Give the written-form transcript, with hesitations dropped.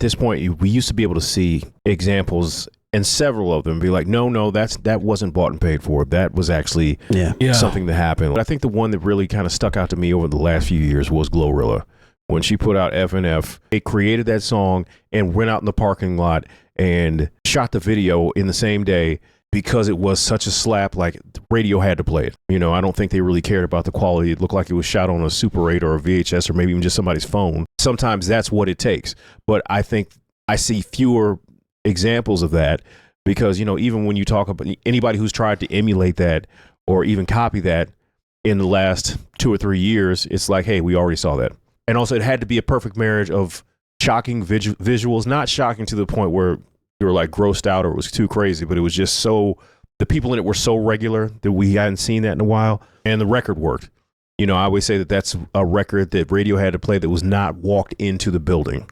this point, we used to be able to see examples and several of them be like, no, that wasn't bought and paid for. That was actually something that happened. I think the one that really kind of stuck out to me over the last few years was Glorilla. When she put out FNF, it created that song and went out in the parking lot and shot the video in the same day because it was such a slap, like the radio had to play it. You know, I don't think they really cared about the quality. It looked like it was shot on a Super 8 or a VHS or maybe even just somebody's phone. Sometimes that's what it takes. But I think I see fewer examples of that because, you know, even when you talk about anybody who's tried to emulate that or even copy that in the last 2 or 3 years, it's like, hey, we already saw that. And also it had to be a perfect marriage of shocking visuals, not shocking to the point where you were like grossed out or it was too crazy, but it was just so, the people in it were so regular that we hadn't seen that in a while, and the record worked. You know, I always say that that's a record that radio had to play that was not walked into the building.